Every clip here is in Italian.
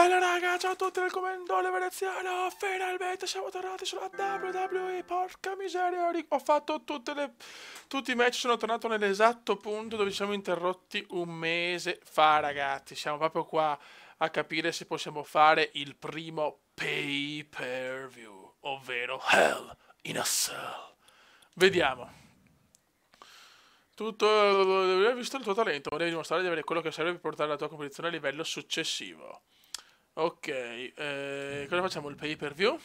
Bella raga, ciao a tutti del commendatore veneziano. Finalmente siamo tornati sulla WWE. Porca miseria, ho fatto tutti i match, sono tornato nell'esatto punto dove ci siamo interrotti un mese fa, ragazzi. Siamo proprio qua a capire se possiamo fare il primo pay per view, ovvero Hell in a Cell. Vediamo. Hai visto il tuo talento, ma devi dimostrare di avere quello che serve per portare la tua competizione a livello successivo. Ok, cosa facciamo? Il pay per view?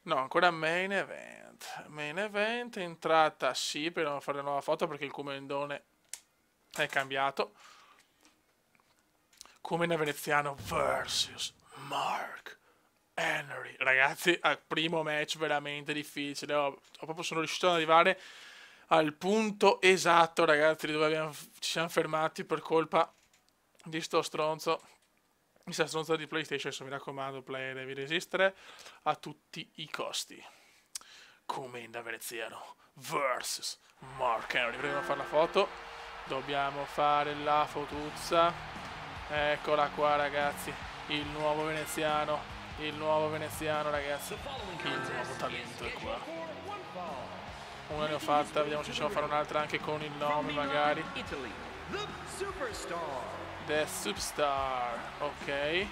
No, ancora main event. Main event, entrata sì, per non fare una nuova foto perché il comendone è cambiato. Comenda veneziano versus Mark Henry. Ragazzi, al primo match veramente difficile. Sono riuscito ad arrivare al punto esatto, ragazzi, di dove ci siamo fermati per colpa di sto stronzo. Questa stronza di PlayStation, mi raccomando, player, devi resistere a tutti i costi. Comenda veneziano versus Mark Henry. Prima di fare la foto, dobbiamo fare la fotuzza. Eccola qua, ragazzi. Il nuovo veneziano, ragazzi. Il nuovo talento è qua. Una ne ho fatta, vediamo se riusciamo a fare un'altra anche con il nome, magari. The Superstar, ok.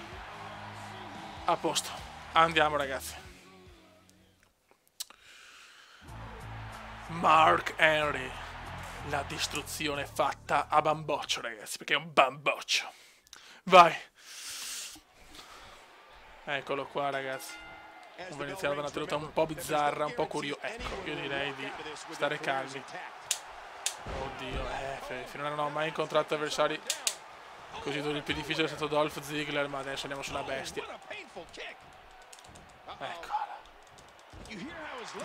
A posto, andiamo ragazzi. Mark Henry, la distruzione fatta a bamboccio, ragazzi, perché è un bamboccio. Vai. Eccolo qua, ragazzi. Un veneziano da una tenuta un po' bizzarra, un po' curioso. Ecco, io direi di stare calmi. Oddio, finora non ho mai incontrato avversari così dove il più difficile è stato Dolph Ziggler, ma adesso andiamo sulla bestia. Eccola.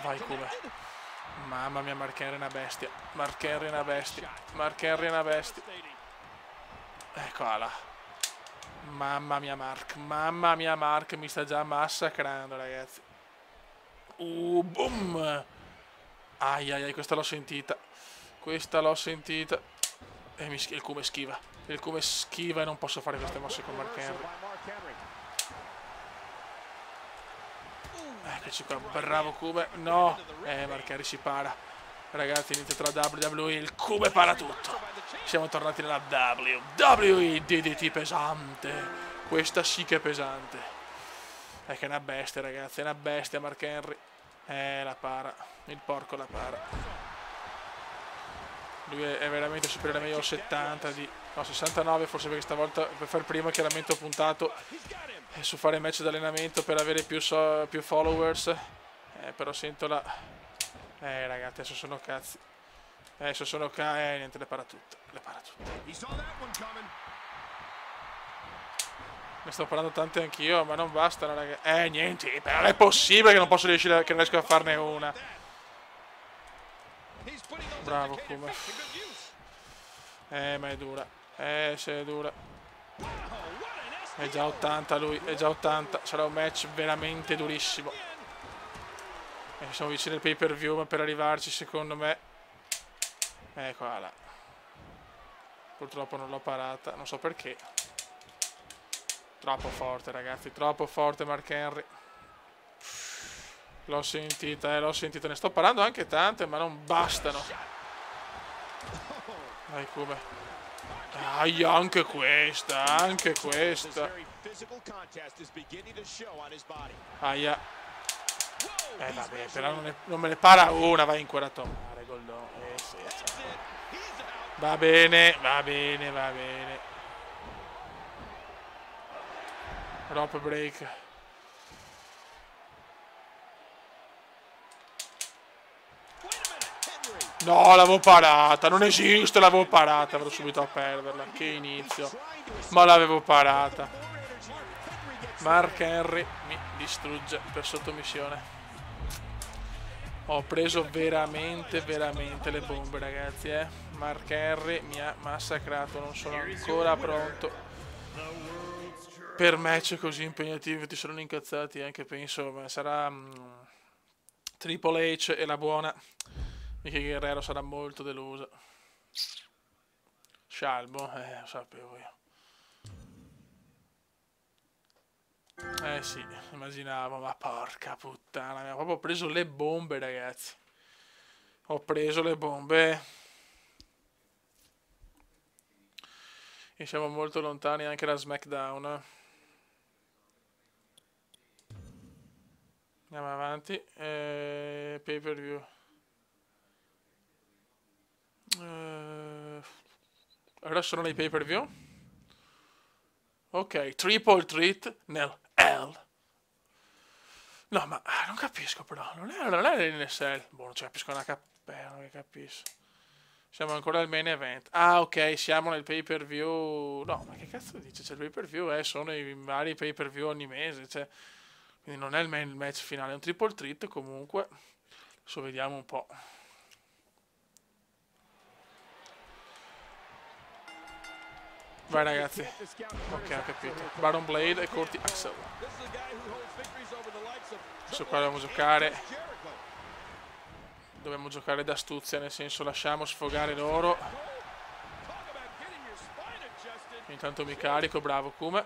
Vai come. Mamma mia, Mark Henry è una bestia. Mark Henry è una bestia. Mark Henry è una bestia. Eccola. Mamma mia Mark, mi sta già massacrando, ragazzi. Boom. Ai ai ai, questa l'ho sentita. Questa l'ho sentita. E il come schiva. Il come schiva e non posso fare queste mosse con Mark Henry. Eccoci qua, bravo Cube. No, Mark Henry si para. Ragazzi, inizia tra WWE, il Cube para tutto. Siamo tornati nella WWE DDT pesante. Questa sì che è pesante. È che è una bestia, ragazzi, è una bestia Mark Henry. La para. Il porco la para. Lui è veramente superiore a me, io ho 70 di... No, 69 forse, perché stavolta per fare prima chiaramente ho puntato su fare match d'allenamento per avere più followers. Però sento la... ragazzi, adesso sono cazzi. Adesso sono niente, le para tutte. Le para tutte. Ne sto parlando tante anch'io, ma non bastano, ragazzi. Niente, però è possibile che non posso riuscire, che non riesco a farne una. Bravo come. Ma è dura. Se è dura. È già 80 lui, è già 80. Sarà un match veramente durissimo. Siamo vicini al pay per view, ma per arrivarci secondo me... Eccola là. Purtroppo non l'ho parata, non so perché. Troppo forte, ragazzi, troppo forte Mark Henry. L'ho sentita, ne sto parando anche tante, ma non bastano. Dai, come. Anche questa, Aia. Vabbè, però non me ne para una, vai in quella a tomare, Goldon. Sì, va bene. Rope break. No, l'avevo parata, non esiste, l'avevo parata, vado subito a perderla, che inizio. Ma l'avevo parata. Mark Henry mi distrugge per sottomissione. Ho preso veramente le bombe, ragazzi, Mark Henry mi ha massacrato, non sono ancora pronto per match così impegnativi. Ti sono incazzati anche, penso, ma sarà Triple H e la buona Mickey Guerrero sarà molto delusa. Scialbo, lo sapevo io. Eh sì, immaginavo, ma porca puttana, mi ha proprio preso le bombe, ragazzi. Ho preso le bombe. E siamo molto lontani anche da SmackDown. Andiamo avanti. Pay per view. Ora sono nei pay per view. Ok, triple treat nel L. No, ma non capisco però. Non è l'NSL. Boh, non ci capisco una cappella, non capisco. Siamo ancora al main event. Ah, ok, siamo nel pay per view. No, ma che cazzo dice? C'è il pay per view, sono i vari pay per view ogni mese. Cioè, quindi non è il main match finale, è un triple treat comunque. Adesso vediamo un po'. Vai ragazzi. Ok, ho capito. Baron Blade e Corti Axel. Adesso qua dobbiamo giocare. Dobbiamo giocare d'astuzia, nel senso lasciamo sfogare loro. Intanto mi carico, bravo Kume.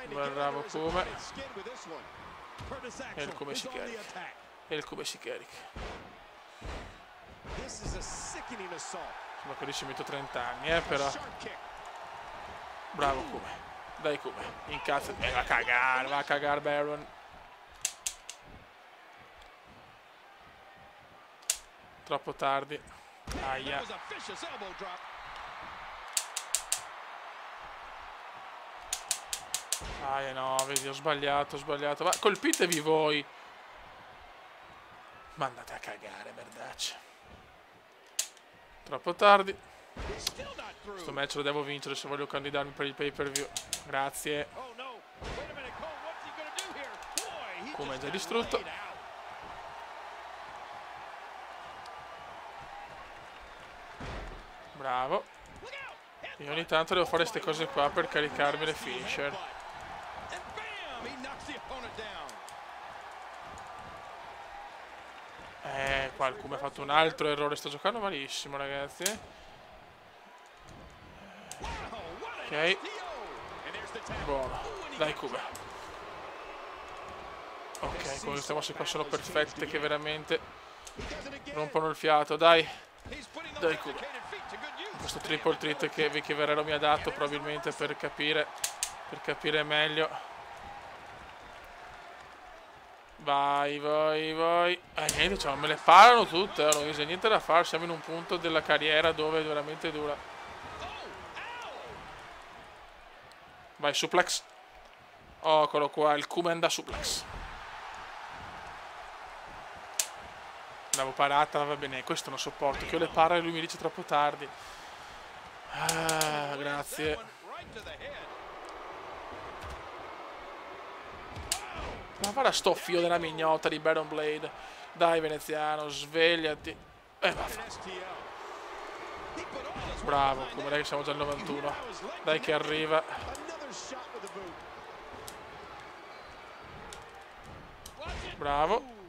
Bravo Kume. E il Kume si carica. E il Kume si carica. Sembra che lì ci metto 30 anni, però. Bravo Kume. Dai Kume. Incazzo. Va a cagare Baron. Troppo tardi. Aia. Aia no, vedi, ho sbagliato. Ma colpitevi voi. Ma andate a cagare, merdaccia. Troppo tardi. Questo match lo devo vincere se voglio candidarmi per il pay per view. Grazie. Come è già distrutto. Bravo. Io ogni tanto devo fare queste cose qua per caricarmi le finisher. Qualcuno ha fatto un altro errore. Sto giocando malissimo, ragazzi. Ok. Buono. Dai, Kume. Ok, come queste mosse qua sono perfette, che veramente rompono il fiato. Dai. Dai, Kume. Questo triple treat che Vicky Guerrero mi ha dato probabilmente per capire meglio. Vai. Niente, cioè, me le parano tutte, non c'è niente da fare. Siamo in un punto della carriera dove è veramente dura. Vai, suplex. Oh, eccolo qua, il Kumenda suplex. L'avevo parata, va bene, questo non sopporto, che io le paro e lui mi dice troppo tardi. Ah, grazie. Ma guarda sto fio della mignotta di Baron Blade. Dai veneziano, svegliati. Bravo, come dai che siamo già al 91. Dai che arriva. Bravo.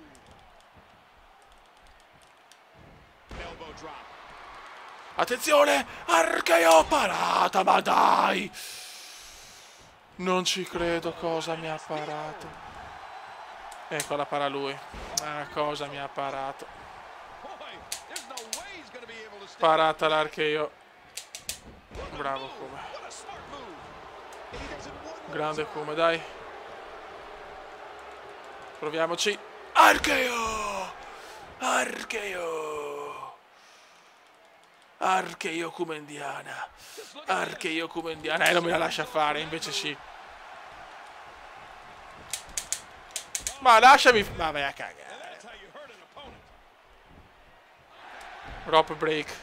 Attenzione! Archeo parata, ma dai! Non ci credo, cosa mi ha parato. Ecco la para lui. Cosa mi ha parato. Parata l'archeo. Bravo Kume. Grande Kume, dai. Proviamoci. Archeo! Archeo Kumendiana. Non me la lascia fare, invece sì. Ma lasciami. Ma vai a cagare. Rope break.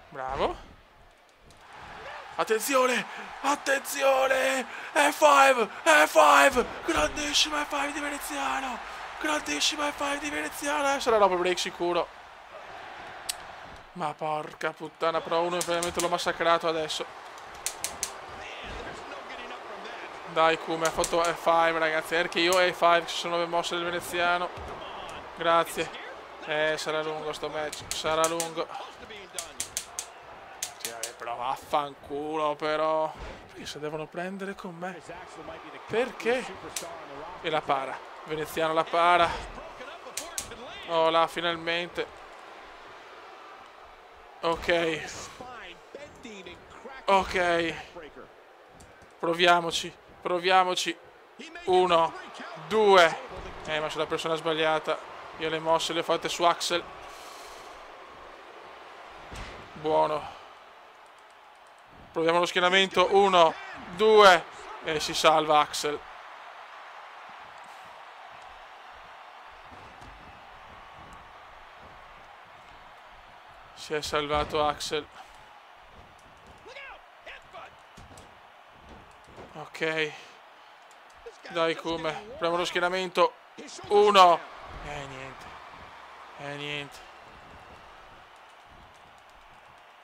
Bravo. Attenzione. F5. Grandissima F5 di veneziano. Sarà rope break sicuro. Ma porca puttana, però uno veramente l'ho massacrato adesso. Dai Kume, ha fatto F5 ragazzi, perché io e F5 ci sono le mosse del veneziano. Grazie. Sarà lungo sto match, sarà lungo. Sì, però Vaffanculo però. Perché se devono prendere con me? Perché? E la para. Veneziano la para. Oh là, finalmente. Ok. Ok. Proviamoci. Proviamoci. 1, 2. Ma sono la persona sbagliata. Io le mosse le ho fatte su Axel. Buono. Proviamo lo schienamento. 1, 2. E si salva Axel. Si è salvato Axel. Ok. Dai Kume. Proviamo lo schienamento. 1. Niente. Niente.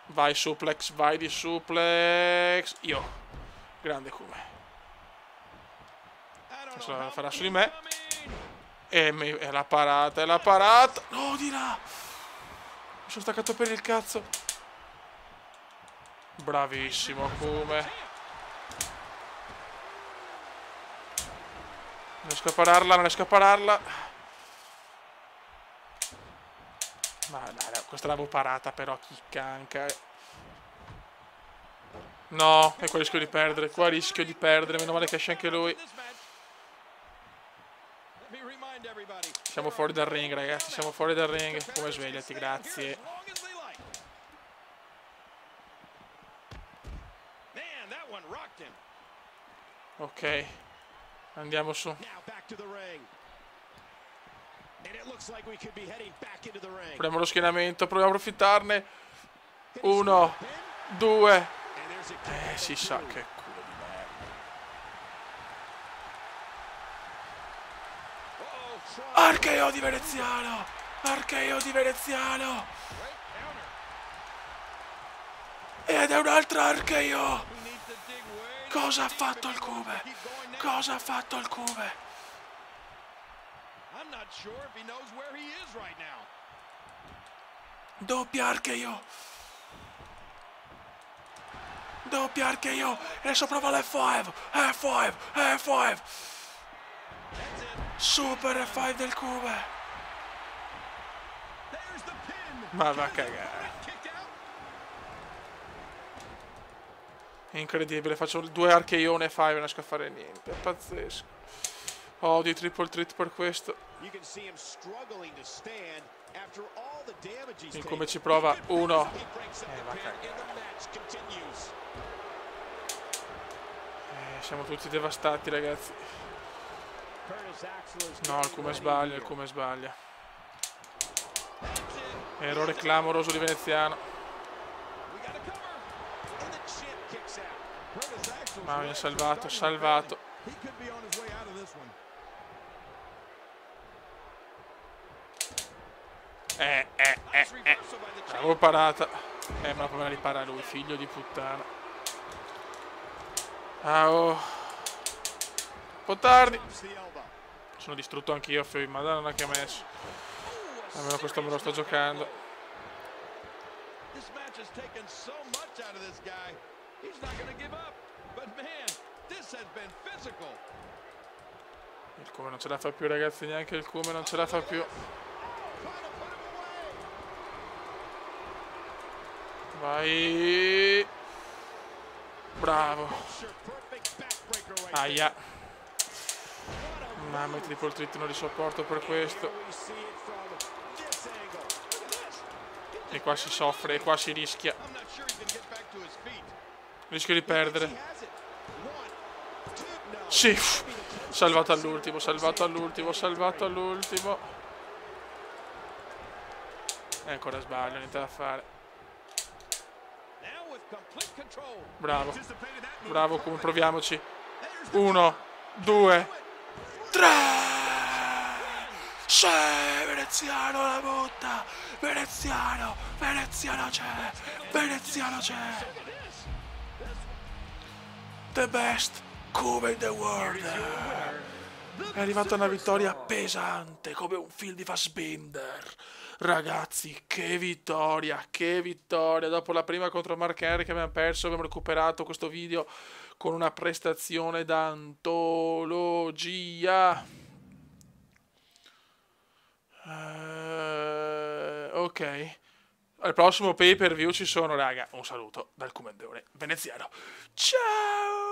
Vai suplex, vai di suplex. Io. Grande Kume. Adesso la farà su di me. E la parata, è la parata. No, di là. Mi sono staccato per il cazzo. Bravissimo Kume. Non riesco a pararla, non riesco a pararla. Ma dai, questa l'avevo parata però, chi canca. No, e qua rischio di perdere, qua rischio di perdere, meno male che esce anche lui. Siamo fuori dal ring, ragazzi, siamo fuori dal ring. Come svegliati, grazie. Ok, andiamo su. Proviamo lo schienamento, proviamo a approfittarne. 1, 2. Si sa che culo di merda. RKO di Veneziano. RKO di Veneziano. Ed è un'altra RKO. Cosa ha fatto il Kume? Cosa ha fatto il Kume? Doppia RKO. Doppia RKO. E adesso prova l'F5. F5. F5. Super F5 del Kume. Ma va a cagare. Incredibile, faccio 2 RKO e 5 e non riesco a fare niente. È pazzesco. Oh, di triple threat per questo. Il Kume ci prova. 1. Va a cagare. Siamo tutti devastati, ragazzi. No, il Kume sbaglia, il Kume sbaglia. Errore clamoroso di Veneziano. Ma mi ha salvato, salvato. L'avevo parata. Ma come la ripara lui, figlio di puttana. Ah, oh. Un po' tardi. Sono distrutto anch'io, madonna che ha messo. Almeno questo me lo sto giocando. Il Kume non ce la fa più, ragazzi, neanche il Kume non ce la fa più. Vai. Bravo. Aia. Mamma, i triple threat non li sopporto per questo. E qua si soffre, e qua si rischia. Rischio di perdere. Sì. Salvato all'ultimo, salvato all'ultimo, salvato all'ultimo. E ancora sbaglio, niente da fare. Bravo. Bravo, come proviamoci. 1, 2, 3. Sì, Veneziano la butta. Veneziano, Veneziano c'è. Veneziano c'è. The best Kume in the world. È arrivata una vittoria pesante, come un film di Fassbinder. Ragazzi, che vittoria, che vittoria. Dopo la prima contro Mark Henry che abbiamo perso, abbiamo recuperato questo video con una prestazione d'antologia. Ok. Al prossimo pay per view ci sono, raga. Un saluto dal commendatore veneziano. Ciao!